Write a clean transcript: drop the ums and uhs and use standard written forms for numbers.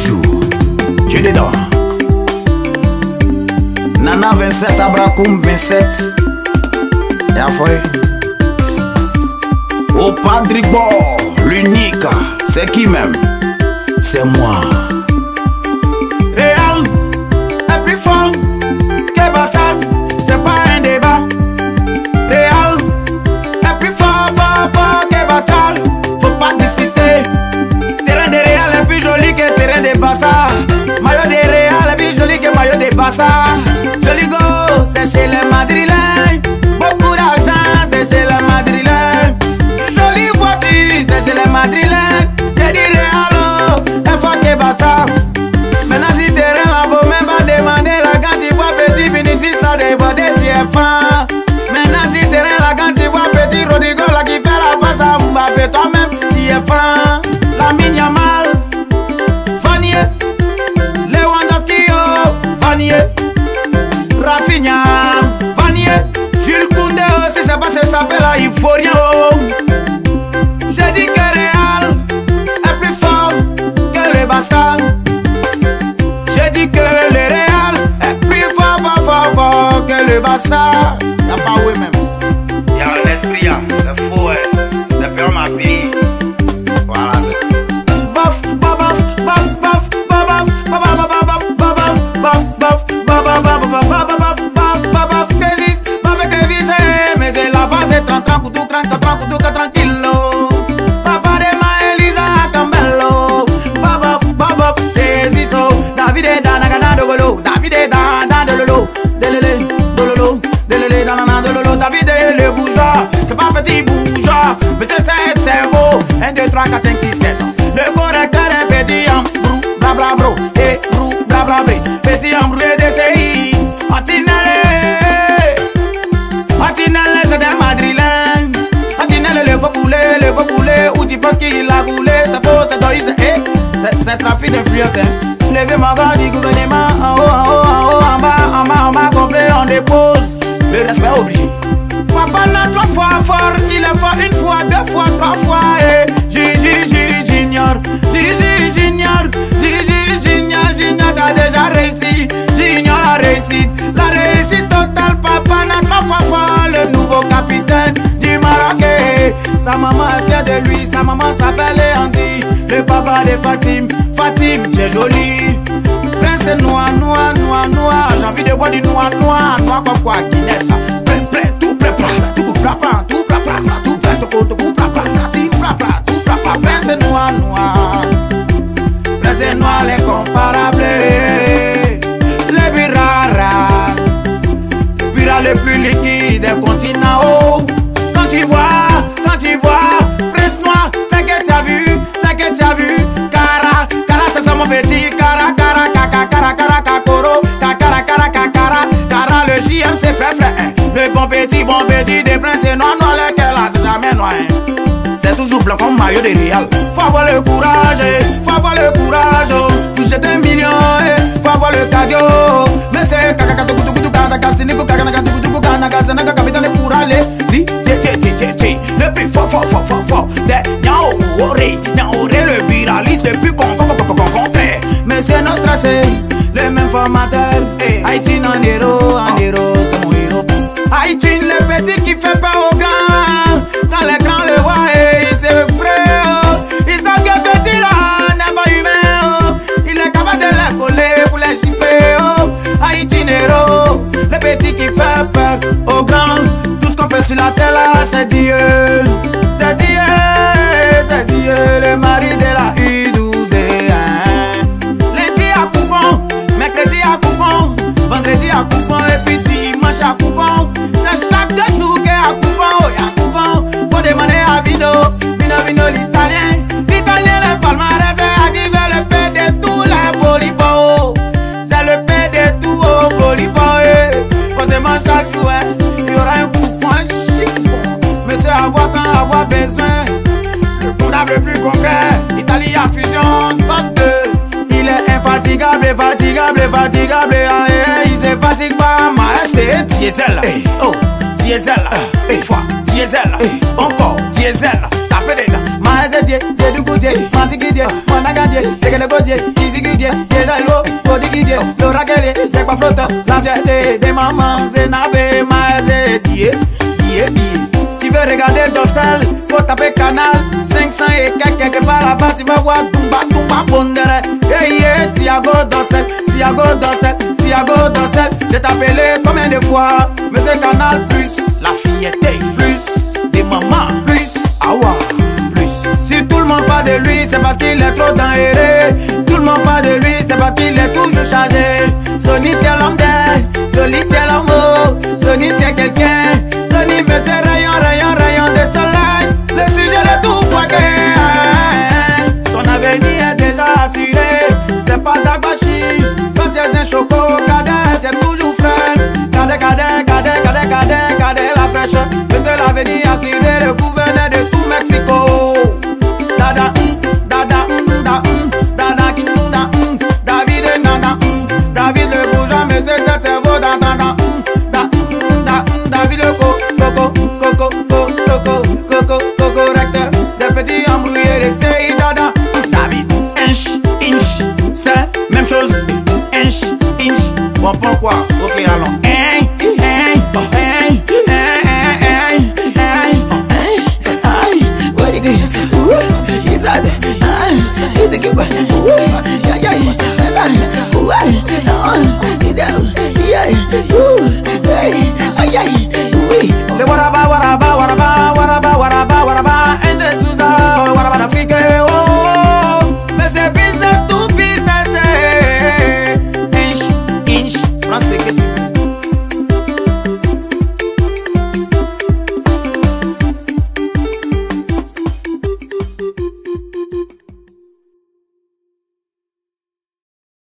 toujours. Tu es dedans. Nana 27, Abrakoum 27. Et à fouet. Au Padrigo, l'unique. C'est qui même? C'est moi. Réal est plus fort que Bassal. C'est pas un débat. Réal est plus fort, fort que Bassal. Faut pas t'hésiter. Terrain de Réal est plus joli que terrain de Bassal. Maillot de Réal est plus joli que maillot de Bassal. Joli go, c'est chez les Madrilènes. Beaucoup d'argent, c'est chez les Madrilènes. Jolie voiture, c'est chez les Madrilènes. J'ai dit Réal, est fort que Bassal. Maintenant si terrain là, faut même pas demander la quand tu vois petit Vinicius là déborder, tu es fan. Maintenant si terrain là, quand tu vois petit Rodrigo là qui fait la passe à Mbappé, toi-même tu es fan. Lamine Yamal, Vanier, Lewandowski, oh, Vanier, Rafinha, Vanier, Jules Koundé aussi, c'est pas ce s'appelle là, il faut rien, oh. J'ai dit que Réal est plus fort que le Barça. J'ai dit que le Réal est plus fort, fort que le Barça. Y'a pas oui même. Y'a un esprit, c'est faux, c'est faire ma vie. Voilà. Bof, bof, bof, bof, bof, bof, bof, bof, mais c'est la phase est 30 couteau, tranquille. Papa de Maëlisa Cambello. Bof, bof, des iso. David est dans la dogolo. David est dans dololo. Delele, dololo. Delele, dans dololo. David est le bourgeois. C'est pas petit bourgeois, mais c'est 7 cerveaux. 1, 2, 3, 4, 5, 6, 7. Le correcteur est petit embrou, blabla bro. Et brou, blabla bré. Petit embrou et DCI. Antinelle, c'est des Madrilènes. Antinelle, le faut couler. Où tu penses qu'il a coulé? C'est faux, c'est doïs, c'est trafic d'influence. Levez mon gars du gouvernement. En haut, en bas, complet, on dépose. Le respect obligé. Papa n'a 3 fois fort. Il est fort 1 fois, 2 fois, 3 fois. Junior, t'as déjà réussi. Junior a réussi. La réussite totale, papa n'a 3 fois fort. Le nouveau capitaine du Maroc. Sa maman est fière de lui. Sa maman s'appelle Andy. Le papa de Fatim, tu es joli. Prince noir. J'ai envie de boire du noir comme quoi Guinness. Prêt, tout prêt, tout Prince noir. Prince noir, l'incomparable. Le birara. Le birara le plus liquide des continents. Oh. Quand tu vois, Prince noir, c'est que tu as vu. Cara, c'est ça mon petit. Cara, coro. Cara, le JM c'est faible. Le bon petit des princes noirs, lequel là, c'est jamais noir. C'est toujours blanc comme maillot de Réal. Faut avoir le courage, pour jeter 1 million, faut avoir le cardio. Mais c'est capitaine pour aller. Le plus fort, Nyaoré, le biraliste depuis qu'on complet. Mais c'est nos tracés, les mêmes formateurs. Haïti en héros, c'est mon héros. Haïti, le petit qui fait peur aux grands. Quand les grands le voient, ils se prêtent. Ils savent que petit là n'est pas humain. Il est capable de les coller pour les chiffrer. Haïti héros, le petit qui fait peur aux grands. Tout ce qu'on fait sur la terre là, c'est Dieu. C'est Dieu, le mari de la U12. Lundi à coupon, mercredi à coupon, vendredi à coupon et puis dimanche à coupon. C'est chaque 2 jours qu'il y a coupon, faut demander à Vino, l'italien. L'italien, le palmarès est activé, le P de tous les polipos. C'est le P de tous aux polipos. Forcément chaque jour, il y aura un coupon chic. Mais c'est avoir sans avoir besoin. Le comptable le plus concret, Italie à fusion, top 2. Il est infatigable, il se fatigue pas, mais c'est diesel. Diesel, une fois, diesel, encore diesel. Tapez dedans, mais c'est diesel, Godie, Mazigidie, Monagadie, Segele Godie, Izigidie, Yezailo, Godigidie, Laura Kelly, Tekwa Flotta, la fierté des mamans, Zenabe, Maze, Die. Tu veux regarder Dossel, faut taper canal 500 et quelque part là-bas, tu vas voir Tumba Pondere. Hey, Thiago Dossel, j'ai t'appelé combien de fois, Monsieur Canal Plus, la fierté, plus, des mamans, plus, awa, plus. Si tout le monde parle de lui, c'est parce qu'il est trop dans erré. Tout le monde parle de lui, c'est parce qu'il est toujours chargé. Sony tient l'homme d'air, Sony tient l'amour, Sony tient quelqu'un. Sony met ses rayons de soleil. Le sujet de tout poiquet. Ton avenir est déjà assuré. C'est pas d'agbachi. Quand tu es un choco, cadet, t'es toujours frais. Cadet, la fraîche. Mais c'est l'avenir assuré, le gouverneur de tout Mexico. David le bourgeois, mais c'est cette cerveau David le coco recteur des petits embrouillés de CI dada. David, inch, c'est même chose. Inch, bon pourquoi? Ok allons. What it is? He's out there. He's a good boy.